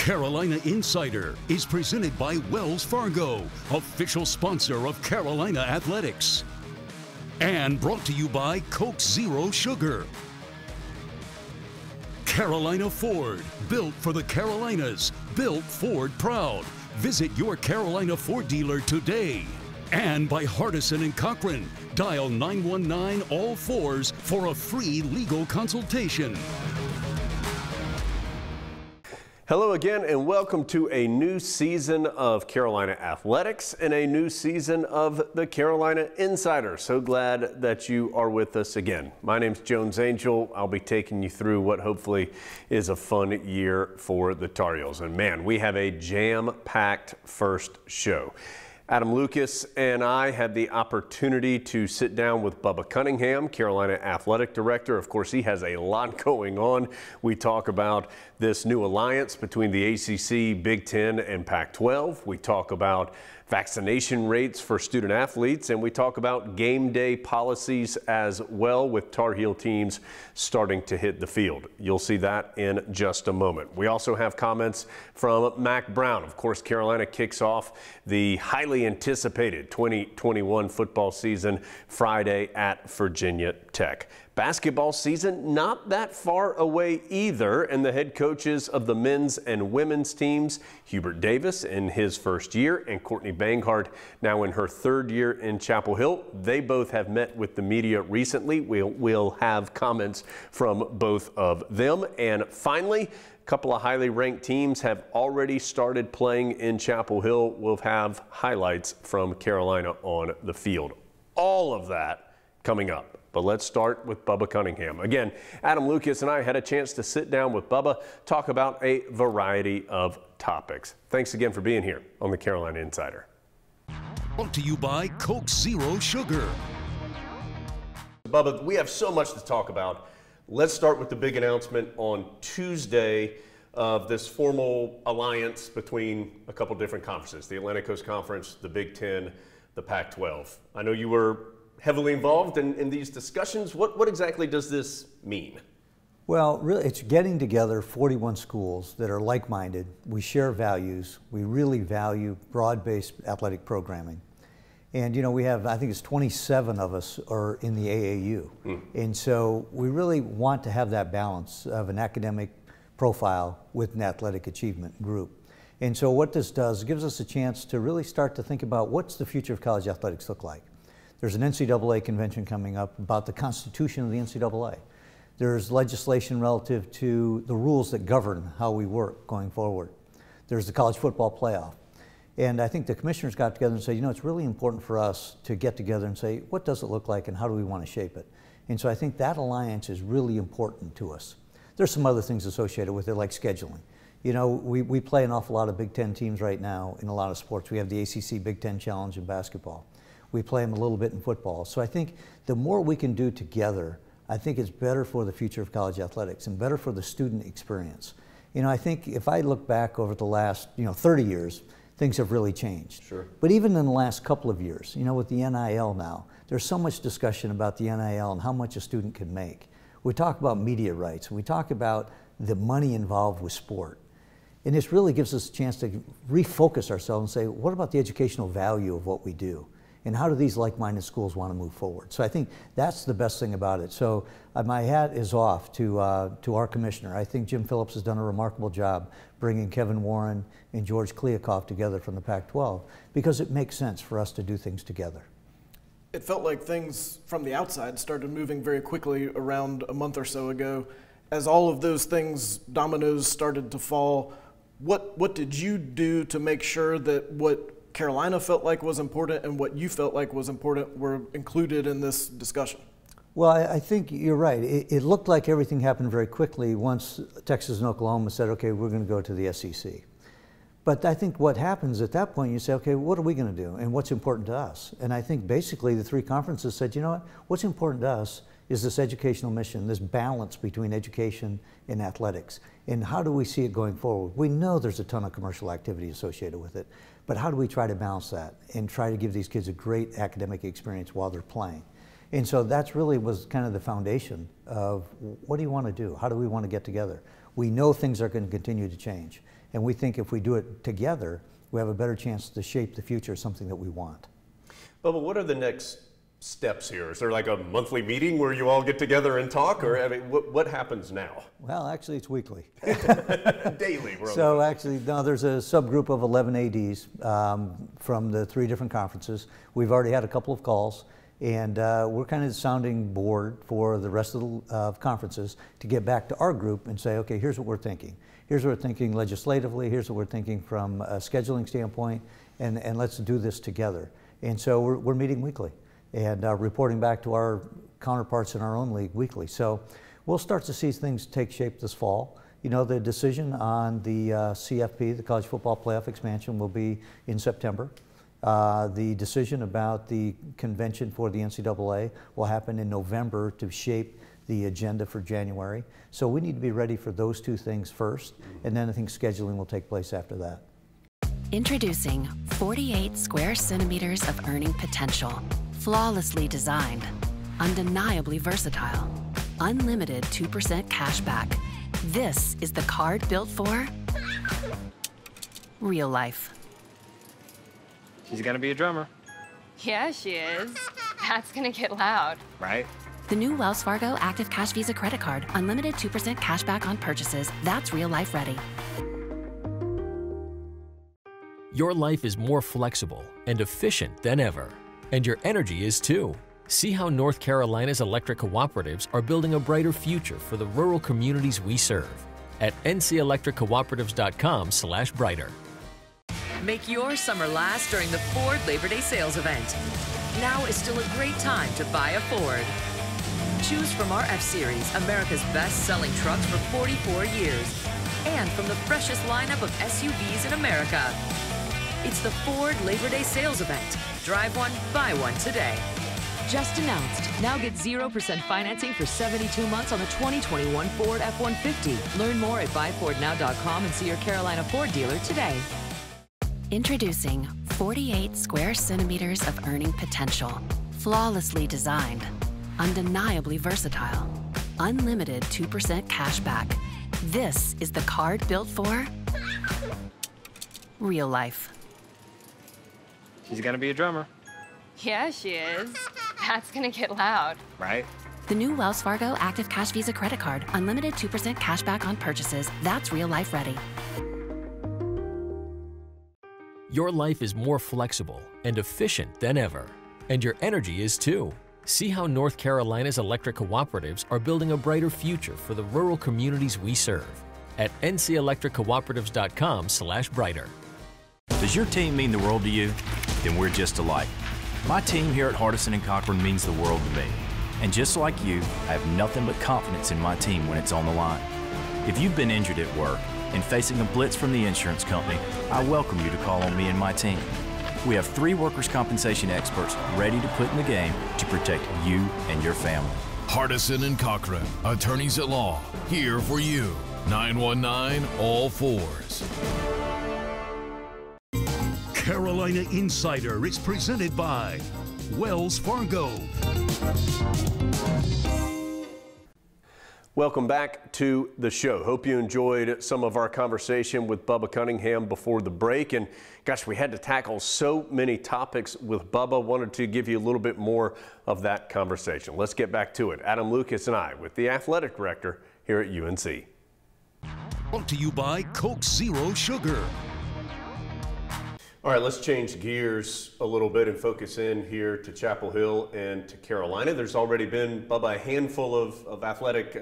Carolina Insider is presented by Wells Fargo, official sponsor of Carolina Athletics. And brought to you by Coke Zero Sugar. Carolina Ford, built for the Carolinas, built Ford proud. Visit your Carolina Ford dealer today. And by Hardison and Cochran, dial 919 all fours for a free legal consultation. Hello again and welcome to a new season of Carolina Athletics and a new season of the Carolina Insider. So glad that you are with us again. My name's Jones Angel. I'll be taking you through what hopefully is a fun year for the Tar Heels. And man, we have a jam-packed first show. Adam Lucas and I had the opportunity to sit down with Bubba Cunningham, Carolina Athletic Director. Of course, he has a lot going on. We talk about this new alliance between the ACC, Big Ten, and Pac-12. We talk about vaccination rates for student athletes, and we talk about game day policies as well, with Tar Heel teams starting to hit the field. You'll see that in just a moment. We also have comments from Mac Brown. Of course, Carolina kicks off the highly anticipated 2021 football season Friday at Virginia Tech. Basketball season not that far away either, and the head coaches of the men's and women's teams, Hubert Davis in his first year and Courtney Banghart now in her third year in Chapel Hill, they both have met with the media recently. We'll have comments from both of them. And finally, a couple of highly ranked teams have already started playing in Chapel Hill. We'll have highlights from Carolina on the field. All of that coming up. But let's start with Bubba Cunningham. Again, Adam Lucas and I had a chance to sit down with Bubba, talk about a variety of topics. Thanks again for being here on the Carolina Insider. Brought to you by Coke Zero Sugar. Bubba, we have so much to talk about. Let's start with the big announcement on Tuesday of this formal alliance between a couple different conferences, the Atlantic Coast Conference, the Big Ten, the Pac-12. I know you were heavily involved in these discussions. What exactly does this mean? Well, really, it's getting together 41 schools that are like-minded. We share values. We really value broad-based athletic programming. And, you know, we have, I think it's 27 of us are in the AAU. And so we really want to have that balance of an academic profile with an athletic achievement group. And so what this does, it gives us a chance to really start to think about what's the future of college athletics look like. There's an NCAA convention coming up about the constitution of the NCAA. There's legislation relative to the rules that govern how we work going forward. There's the college football playoff. And I think the commissioners got together and said, you know, it's really important for us to get together and say, what does it look like and how do we want to shape it? And so I think that alliance is really important to us. There's some other things associated with it, like scheduling. You know, we play an awful lot of Big Ten teams right now in a lot of sports. We have the ACC Big Ten Challenge in basketball. We play them a little bit in football. So I think the more we can do together, I think it's better for the future of college athletics and better for the student experience. You know, I think if I look back over the last, 30 years, things have really changed. Sure. But even in the last couple of years, you know, with the NIL now, there's so much discussion about the NIL and how much a student can make. We talk about media rights. We talk about the money involved with sport. And this really gives us a chance to refocus ourselves and say, what about the educational value of what we do? And how do these like-minded schools want to move forward? So I think that's the best thing about it. So my hat is off to our commissioner. I think Jim Phillips has done a remarkable job bringing Kevin Warren and George Kliakoff together from the Pac-12, because it makes sense for us to do things together. It felt like things from the outside started moving very quickly around a month or so ago. As all of those things, dominoes started to fall, what did you do to make sure that what Carolina felt like was important and what you felt like was important were included in this discussion? Well, I think you're right. It looked like everything happened very quickly once Texas and Oklahoma said, okay, we're going to go to the SEC. But I think what happens at that point, you say, okay, what are we going to do and what's important to us? And I think basically the three conferences said, you know what, what's important to us is this educational mission, this balance between education and athletics. And how do we see it going forward? We know there's a ton of commercial activity associated with it, but how do we try to balance that and try to give these kids a great academic experience while they're playing? And so that's really was kind of the foundation of what do you want to do? How do we want to get together? We know things are going to continue to change. And we think if we do it together, we have a better chance to shape the future of something that we want. Bubba, what are the next steps here? Is there like a monthly meeting where you all get together and talk, or I mean, what happens now? Well, actually, it's weekly. Daily. So actually, no, there's a subgroup of 11 ADs from the 3 different conferences. We've already had a couple of calls, and we're kind of the sounding board for the rest of the conferences to get back to our group and say, okay, here's what we're thinking. Here's what we're thinking legislatively. Here's what we're thinking from a scheduling standpoint, and let's do this together. And so we're meeting weekly and reporting back to our counterparts in our own league weekly. So we'll start to see things take shape this fall. You know, the decision on the CFP, the College Football Playoff expansion, will be in September. The decision about the convention for the NCAA will happen in November to shape the agenda for January. So we need to be ready for those 2 things first, and then I think scheduling will take place after that. Introducing 48 square centimeters of earning potential. Flawlessly designed, undeniably versatile, unlimited 2% cash back. This is the card built for real life. She's gonna be a drummer. Yeah, she is. That's gonna get loud. Right? The new Wells Fargo Active Cash Visa credit card, unlimited 2% cash back on purchases. That's real life ready. Your life is more flexible and efficient than ever, and your energy is too. See how North Carolina's electric cooperatives are building a brighter future for the rural communities we serve at ncelectriccooperatives.com/brighter. Make your summer last during the Ford Labor Day sales event. Now is still a great time to buy a Ford. Choose from our F-Series, America's best-selling trucks for 44 years, and from the freshest lineup of SUVs in America. It's the Ford Labor Day sales event. Drive one, buy one today. Just announced. Now get 0% financing for 72 months on the 2021 Ford F-150. Learn more at buyfordnow.com and see your Carolina Ford dealer today. Introducing 48 square centimeters of earning potential. Flawlessly designed, undeniably versatile, unlimited 2% cash back. This is the card built for real life. She's gonna be a drummer. Yeah, she is. That's gonna get loud. Right? The new Wells Fargo Active Cash Visa credit card, unlimited 2% cash back on purchases. That's real life ready. Your life is more flexible and efficient than ever, and your energy is too. See how North Carolina's electric cooperatives are building a brighter future for the rural communities we serve at ncelectriccooperatives.com/brighter. Does your team mean the world to you? Then we're just alike. My team here at Hardison & Cochran means the world to me. And just like you, I have nothing but confidence in my team when it's on the line. If you've been injured at work and facing a blitz from the insurance company, I welcome you to call on me and my team. We have 3 workers' compensation experts ready to put in the game to protect you and your family. Hardison & Cochran, attorneys at law, here for you. 919-ALL-4s. Carolina Insider is presented by Wells Fargo. Welcome back to the show. Hope you enjoyed some of our conversation with Bubba Cunningham before the break. And gosh, we had to tackle so many topics with Bubba. Wanted to give you a little bit more of that conversation. Let's get back to it. Adam Lucas and I with the athletic director here at UNC. Brought to you by Coke Zero Sugar. All right, let's change gears a little bit and focus in here to Chapel Hill and to Carolina. There's already been, Bubba, a handful of athletic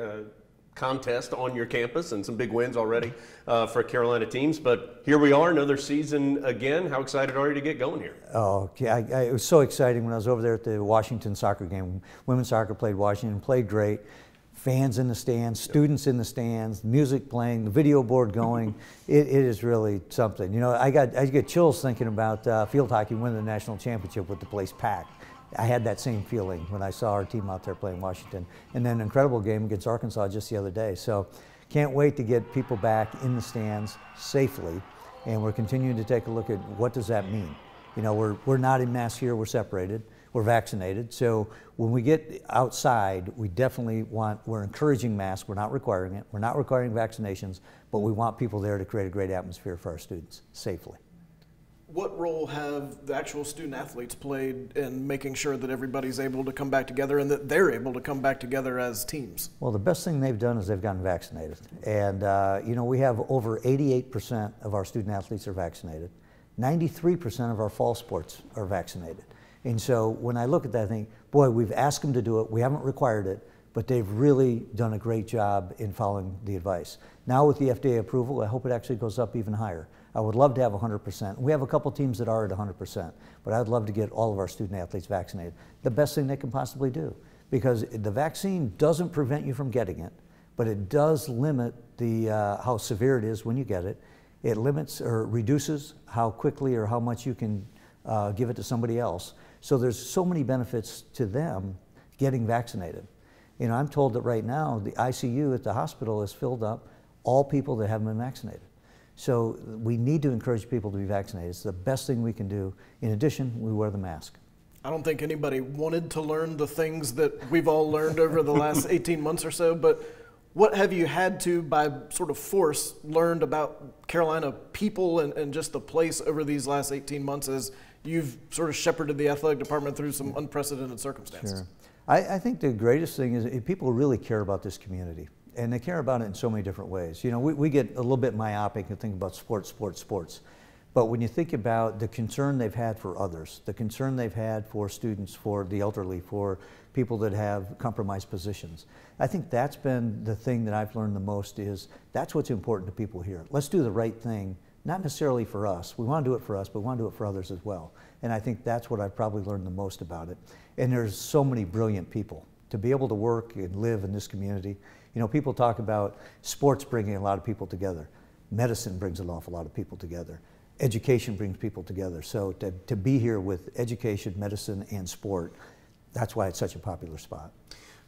contests on your campus and some big wins already for Carolina teams. But here we are, another season again. How excited are you to get going here? Oh, okay. It was so exciting when I was over there at the Washington soccer game. Women's soccer played Washington, played great. Fans in the stands, students in the stands, music playing, the video board going. It is really something. You know, I get chills thinking about field hockey winning the national championship with the place packed. I had that same feeling when I saw our team out there playing Washington. And then an incredible game against Arkansas just the other day. So can't wait to get people back in the stands safely. And we're continuing to take a look at what does that mean. You know, we're not in mass here, we're separated. we're vaccinated. So when we get outside, we definitely we're encouraging masks. We're not requiring it. We're not requiring vaccinations, but we want people there to create a great atmosphere for our students safely. What role have the actual student athletes played in making sure that everybody's able to come back together and that they're able to come back together as teams? Well, the best thing they've done is they've gotten vaccinated. And, you know, we have over 88% of our student athletes are vaccinated. 93% of our fall sports are vaccinated. And so when I look at that, I think, boy, we've asked them to do it. We haven't required it, but they've really done a great job in following the advice. Now with the FDA approval, I hope it actually goes up even higher. I would love to have 100%. We have a couple teams that are at 100%, but I'd love to get all of our student athletes vaccinated. The best thing they can possibly do, because the vaccine doesn't prevent you from getting it, but it does limit the how severe it is when you get it. It limits or reduces how quickly or how much you can give it to somebody else. So there's so many benefits to them getting vaccinated. You know, I'm told that right now the ICU at the hospital is filled up, all people that haven't been vaccinated. So we need to encourage people to be vaccinated. It's the best thing we can do. In addition, we wear the mask. I don't think anybody wanted to learn the things that we've all learned over the last 18 months or so, but what have you had to, by sort of force, learned about Carolina people and just the place over these last 18 months as you've sort of shepherded the athletic department through some unprecedented circumstances? Sure. I think the greatest thing is people really care about this community. And they care about it in so many different ways. You know, we get a little bit myopic and think about sports. But when you think about the concern they've had for others, the concern they've had for students, for the elderly, for people that have compromised positions, I think that's been the thing that I've learned the most is that's what's important to people here. Let's do the right thing, not necessarily for us. We want to do it for us, but we want to do it for others as well. And I think that's what I've probably learned the most about it. And there's so many brilliant people. To be able to work and live in this community, you know, people talk about sports bringing a lot of people together. Medicine brings an awful lot of people together. Education brings people together. So to be here with education, medicine, and sport, that's why it's such a popular spot.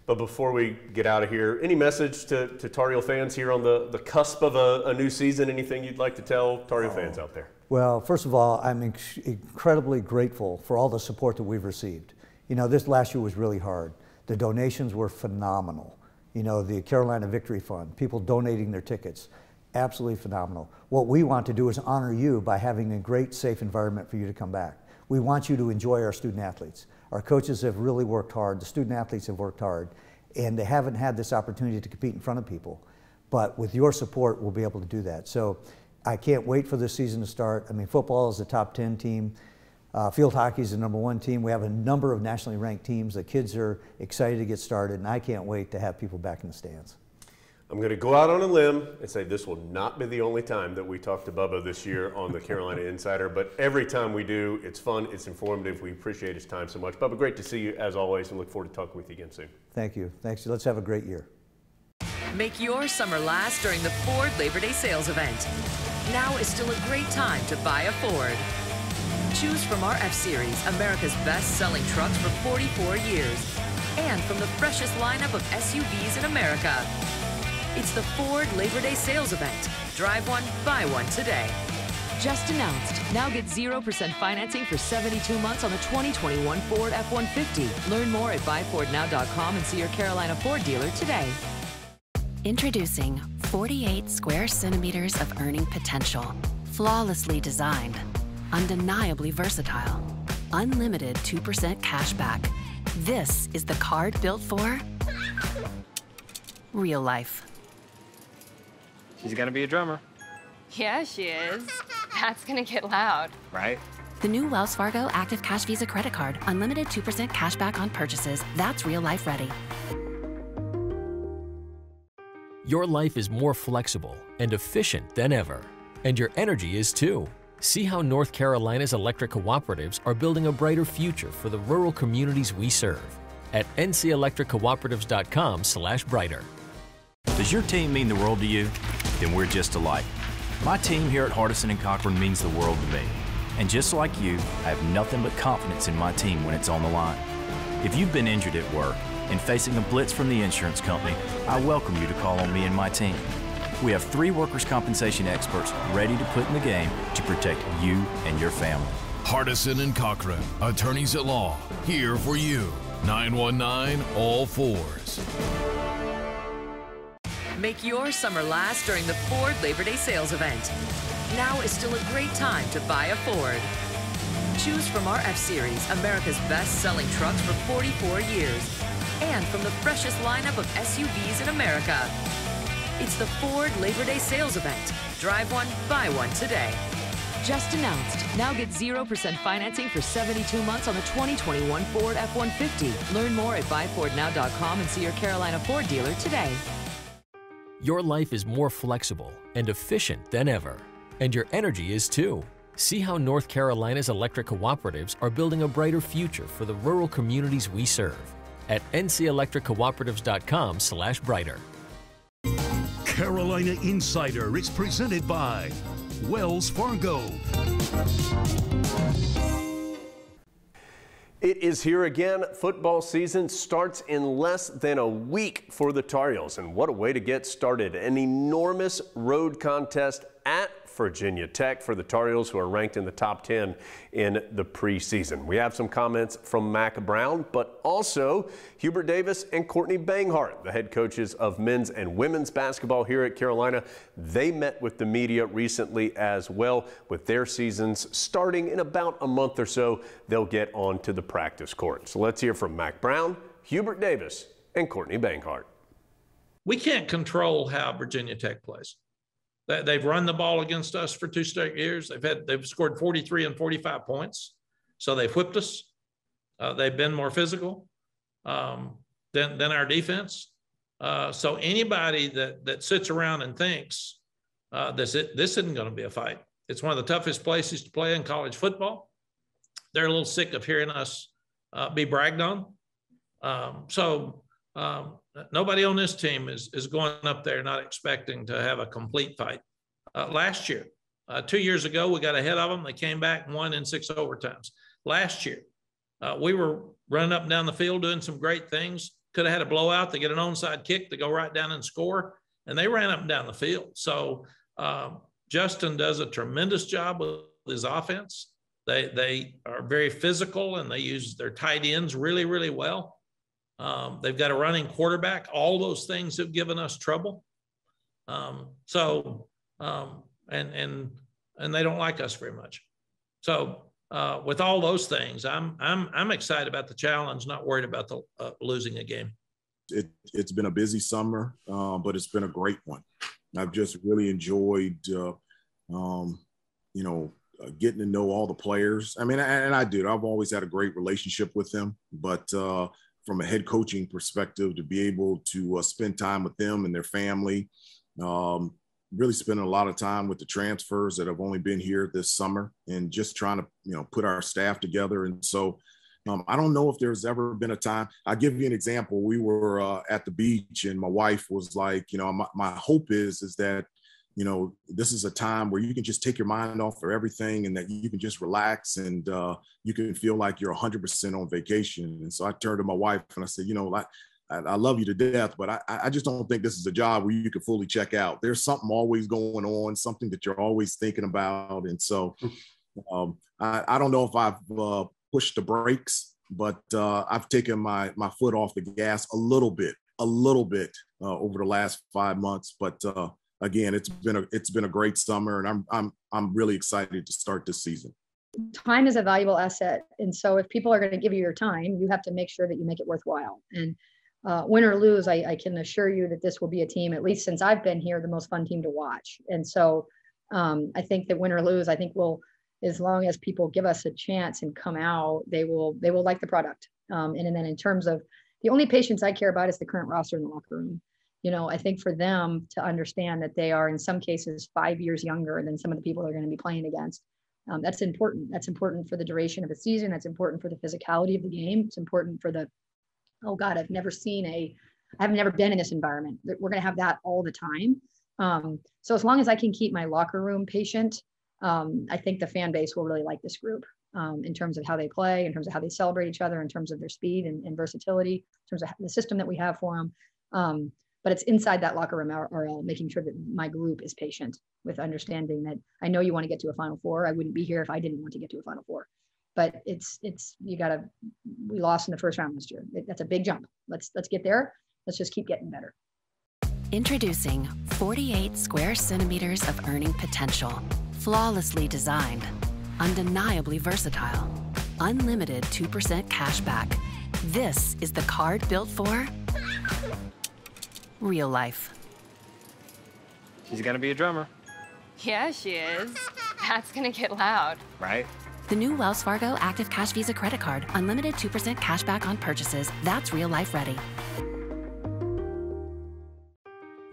But before we get out of here, any message to Tar Heel fans here on the cusp of a new season? Anything you'd like to tell Tar Heel fans out there? Well, first of all, I'm incredibly grateful for all the support that we've received. You know, this last year was really hard. The donations were phenomenal. You know, the Carolina Victory Fund, people donating their tickets, absolutely phenomenal. What we want to do is honor you by having a great, safe environment for you to come back. We want you to enjoy our student athletes. Our coaches have really worked hard, the student athletes have worked hard, and they haven't had this opportunity to compete in front of people. But with your support, we'll be able to do that. So I can't wait for this season to start. I mean, football is the top 10 team. Field hockey is the #1 team. We have a number of nationally ranked teams. The kids are excited to get started, and I can't wait to have people back in the stands. I'm going to go out on a limb and say this will not be the only time that we talk to Bubba this year on the Carolina Insider, but every time we do, it's fun, it's informative. We appreciate his time so much. Bubba, great to see you as always, and look forward to talking with you again soon. Thank you. Thanks. Let's have a great year. Make your summer last during the Ford Labor Day sales event. Now is still a great time to buy a Ford. Choose from our F-Series, America's best-selling trucks for 44 years. And from the freshest lineup of SUVs in America. It's the Ford Labor Day sales event. Drive one, buy one today. Just announced. Now get 0% financing for 72 months on the 2021 Ford F-150. Learn more at buyfordnow.com and see your Carolina Ford dealer today. Introducing 48 square centimeters of earning potential. Flawlessly designed. Undeniably versatile. Unlimited 2% cash back. This is the card built for real life. She's gonna be a drummer. Yeah, she is. That's gonna get loud. Right? The new Wells Fargo Active Cash Visa credit card. Unlimited 2% cash back on purchases. That's real life ready. Your life is more flexible and efficient than ever, and your energy is too. See how North Carolina's electric cooperatives are building a brighter future for the rural communities we serve at ncelectriccooperatives.com/brighter. Does your team mean the world to you? Then we're just alike. My team here at Hardison & Cochran means the world to me. And just like you, I have nothing but confidence in my team when it's on the line. If you've been injured at work and facing a blitz from the insurance company, I welcome you to call on me and my team. We have 3 workers' compensation experts ready to put in the game to protect you and your family. Hardison and Cochran, attorneys at law, here for you. 919 all fours. Make your summer last during the Ford Labor Day sales event. Now is still a great time to buy a Ford. Choose from our F-Series, America's best-selling trucks for 44 years, and from the freshest lineup of SUVs in America. It's the Ford Labor Day sales event. Drive one, buy one today. Just announced. Now get 0% financing for 72 months on the 2021 Ford F-150. Learn more at buyfordnow.com and see your Carolina Ford dealer today. Your life is more flexible and efficient than ever, and your energy is too. See how North Carolina's electric cooperatives are building a brighter future for the rural communities we serve at ncelectriccooperatives.com/brighter. Carolina Insider is presented by Wells Fargo. It is here again. Football season starts in less than a week for the Tar Heels, and what a way to get started. An enormous road contest at Virginia Tech for the Tar Heels, who are ranked in the top 10 in the preseason. We have some comments from Mack Brown, but also Hubert Davis and Courtney Banghart, the head coaches of men's and women's basketball here at Carolina. They met with the media recently as well. With their seasons starting in about a month or so, they'll get on to the practice court. So let's hear from Mack Brown, Hubert Davis, and Courtney Banghart. We can't control how Virginia Tech plays. They've run the ball against us for 2 straight years. They've scored 43 and 45 points. So they've whipped us. They've been more physical than our defense. So anybody that sits around and thinks this isn't going to be a fight. It's one of the toughest places to play in college football. They're a little sick of hearing us be bragged on. Nobody on this team is going up there not expecting to have a complete fight. Last year, 2 years ago, we got ahead of them. They came back and won in 6 overtimes. Last year, we were running up and down the field doing some great things. Could have had a blowout. They get an onside kick. They go right down and score. And they ran up and down the field. So Justin does a tremendous job with his offense. They are very physical, and they use their tight ends really, really well. They've got a running quarterback. All those things have given us trouble. And they don't like us very much. So with all those things, I'm excited about the challenge, not worried about the losing a game. It's been a busy summer, but it's been a great one. I've just really enjoyed, getting to know all the players. I mean, and I do. I've always had a great relationship with them, but from a head coaching perspective, to be able to spend time with them and their family, really spending a lot of time with the transfers that have only been here this summer, and just trying to, put our staff together. And so I don't know if there's ever been a time. I'll give you an example. We were at the beach, and my wife was like, my hope is that, this is a time where you can just take your mind off for everything, and that you can just relax, and you can feel like you're 100% on vacation. And so I turned to my wife and I said, I love you to death, but I just don't think this is a job where you can fully check out. There's something always going on, something that you're always thinking about. And so I don't know if I've pushed the brakes, but I've taken my foot off the gas a little bit over the last 5 months. But again, it's been a great summer, and I'm really excited to start this season. Time is a valuable asset, and so if people are going to give you your time, you have to make sure that you make it worthwhile. And win or lose, I can assure you that this will be a team, at least since I've been here, the most fun team to watch. And so I think that win or lose, I think as long as people give us a chance and come out, they will like the product. And then in terms of the only patience I care about is the current roster in the locker room. I think for them to understand that they are in some cases 5 years younger than some of the people they're going to be playing against. That's important. That's important for the duration of the season. That's important for the physicality of the game. It's important for oh God, I've never been in this environment. We're going to have that all the time. So as long as I can keep my locker room patient, I think the fan base will really like this group in terms of how they play, in terms of how they celebrate each other, in terms of their speed and versatility, in terms of the system that we have for them. But it's inside that locker room or making sure that my group is patient with understanding that I know you want to get to a Final Four. I wouldn't be here if I didn't want to get to a Final Four. but we lost in the first round last year. That's a big jump. Let's get there. Let's just keep getting better. Introducing 48 square centimeters of earning potential. Flawlessly designed, undeniably versatile, unlimited 2% cash back. This is the card built for real life. She's gonna be a drummer. Yeah, she is. That's gonna get loud. Right? The new Wells Fargo Active Cash Visa credit card, unlimited 2% cash back on purchases. That's real life ready.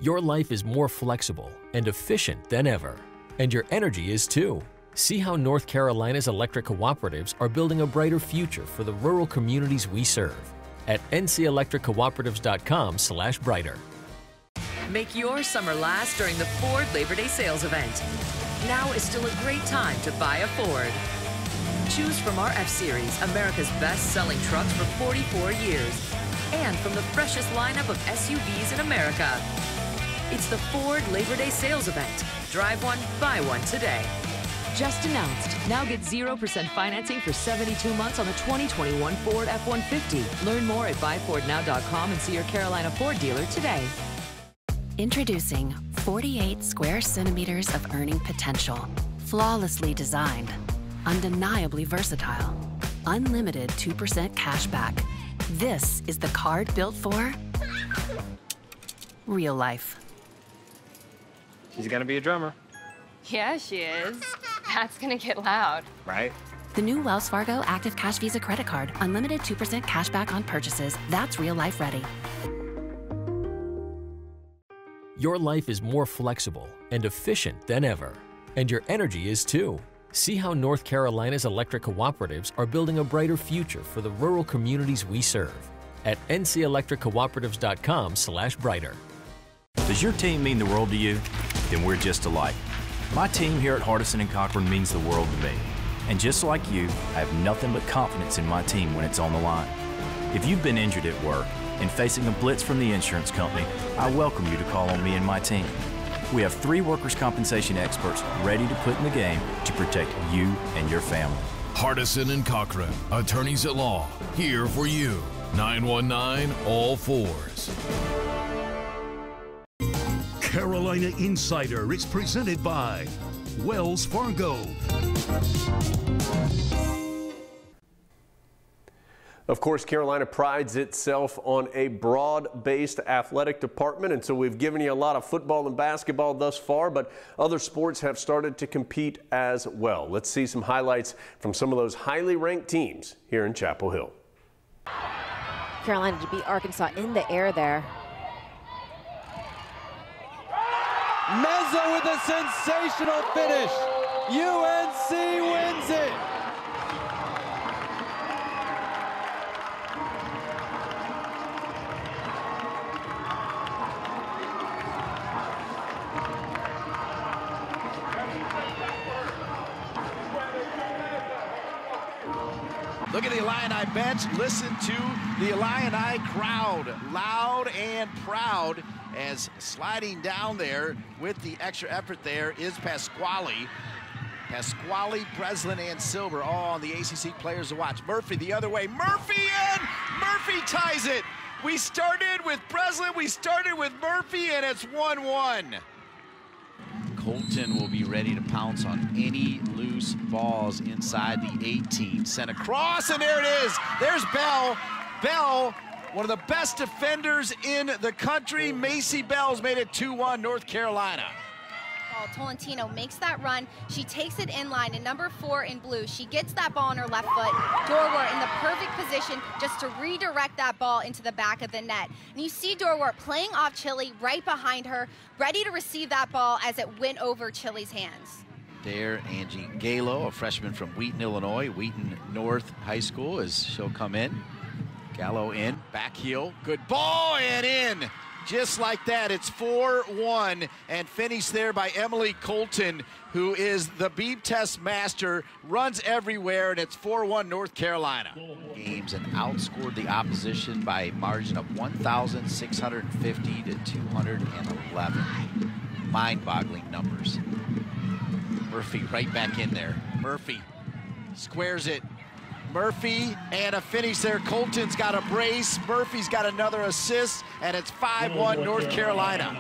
Your life is more flexible and efficient than ever, and your energy is too. See how North Carolina's electric cooperatives are building a brighter future for the rural communities we serve at ncelectriccooperatives.com/brighter. Make your summer last during the Ford Labor Day sales event. Now is still a great time to buy a Ford. Choose from our F-Series, America's best-selling trucks for 44 years, and from the freshest lineup of SUVs in America. It's the Ford Labor Day sales event. Drive one, buy one today. Just announced. Now get 0% financing for 72 months on the 2021 Ford F-150. Learn more at buyfordnow.com and see your Carolina Ford dealer today. Introducing 48 square centimeters of earning potential. Flawlessly designed, undeniably versatile, unlimited 2% cash back. This is the card built for real life. She's gonna be a drummer. Yeah, she is. That's gonna get loud. Right? The new Wells Fargo Active Cash Visa credit card, unlimited 2% cash back on purchases. That's real life ready. Your life is more flexible and efficient than ever, and your energy is too. See how North Carolina's electric cooperatives are building a brighter future for the rural communities we serve at ncelectriccooperatives.com/brighter. Does your team mean the world to you? Then we're just alike. My team here at Hardison & Cochran means the world to me. And just like you, I have nothing but confidence in my team when it's on the line. If you've been injured at work and facing a blitz from the insurance company, I welcome you to call on me and my team. We have 3 workers' compensation experts ready to put in the game to protect you and your family. Hardison & Cochran, attorneys at law, here for you. 919-ALL-4s. Carolina Insider is presented by Wells Fargo. Of course, Carolina prides itself on a broad-based athletic department, and so we've given you a lot of football and basketball thus far, but other sports have started to compete as well. Let's see some highlights from some of those highly ranked teams here in Chapel Hill. Carolina to beat Arkansas in the air there. Mezzo with a sensational finish. UNC wins it. Look at the Illini bench. Listen to the Illini crowd, loud and proud, as sliding down there with the extra effort there is Pasquale. Pasquale, Breslin, and Silver, all on the ACC players to watch. Murphy the other way. Murphy in! Murphy ties it. We started with Breslin, we started with Murphy, and it's 1-1. Colton will be ready to pounce on any loose balls inside the 18. Sent across, and there it is. There's Bell. Bell, one of the best defenders in the country. Macy Bell's made it 2-1 North Carolina. Tolentino makes that run. She takes it in line, and number 4 in blue, she gets that ball on her left foot. Dorwart in the perfect position just to redirect that ball into the back of the net. And you see Dorwart playing off Chile right behind her, ready to receive that ball as it went over Chile's hands. There, Angie Galo, a freshman from Wheaton, Illinois, Wheaton North High School, as she'll come in. Gallo in, back heel, good ball, and in. Just like that, it's 4-1, and finished there by Emily Colton, who is the beep test master, runs everywhere, and it's 4-1 North Carolina. Games and outscored the opposition by a margin of 1,650 to 211. Mind-boggling numbers. Murphy right back in there. Murphy squares it, Murphy and a finish there. Colton's got a brace. Murphy's got another assist, and it's 5-1 North Carolina.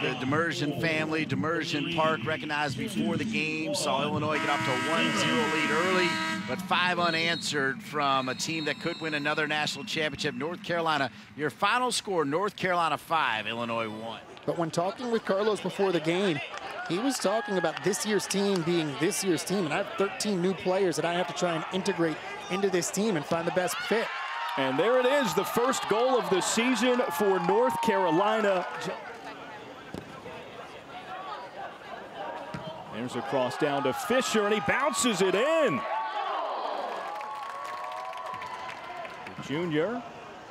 The Demersion family, Demersion Park, recognized before the game, saw Illinois get off to a 1-0 lead early, but 5 unanswered from a team that could win another national championship. North Carolina, your final score, North Carolina 5, Illinois 1. But when talking with Carlos before the game, he was talking about this year's team being this year's team, and I have 13 new players that I have to try and integrate into this team and find the best fit. And there it is, the first goal of the season for North Carolina. There's a cross down to Fisher, and he bounces it in. The junior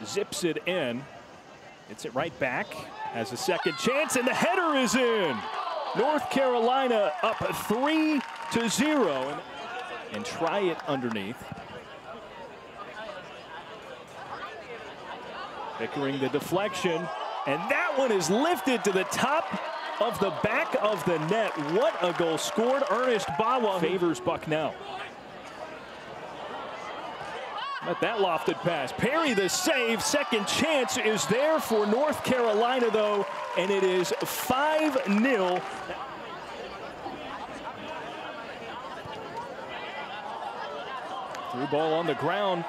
zips it in. Hits it right back. Has a second chance, and the header is in. North Carolina up 3-0, and try it underneath. Pickering the deflection, and that one is lifted to the top of the back of the net. What a goal scored. Ernest Bawa favors Bucknell. But that lofted pass. Perry the save. Second chance is there for North Carolina, though, and it is 5-0. Through ball on the ground.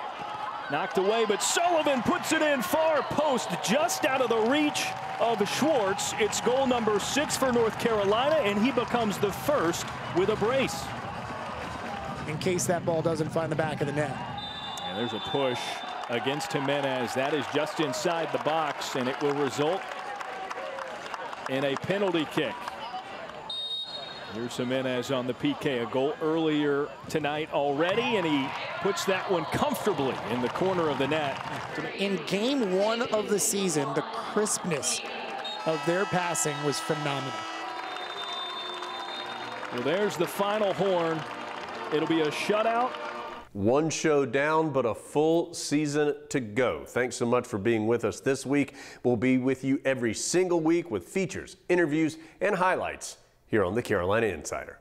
Knocked away, but Sullivan puts it in far post, just out of the reach of Schwartz. It's goal number 6 for North Carolina, and he becomes the first with a brace. In case that ball doesn't find the back of the net. And there's a push against Jimenez. That is just inside the box, and it will result in a penalty kick. Here's Jimenez on the PK, a goal earlier tonight already, and he puts that one comfortably in the corner of the net. In game 1 of the season, the crispness of their passing was phenomenal. Well, there's the final horn. It'll be a shutout. One show down, but a full season to go. Thanks so much for being with us this week. We'll be with you every single week with features, interviews, and highlights here on the Carolina Insider.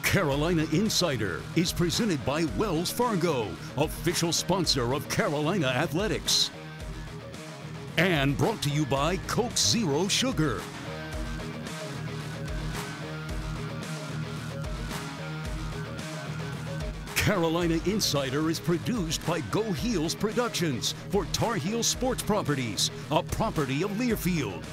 Carolina Insider is presented by Wells Fargo, official sponsor of Carolina Athletics. And brought to you by Coke Zero Sugar. Carolina Insider is produced by Go Heels Productions for Tar Heel Sports Properties, a property of Learfield.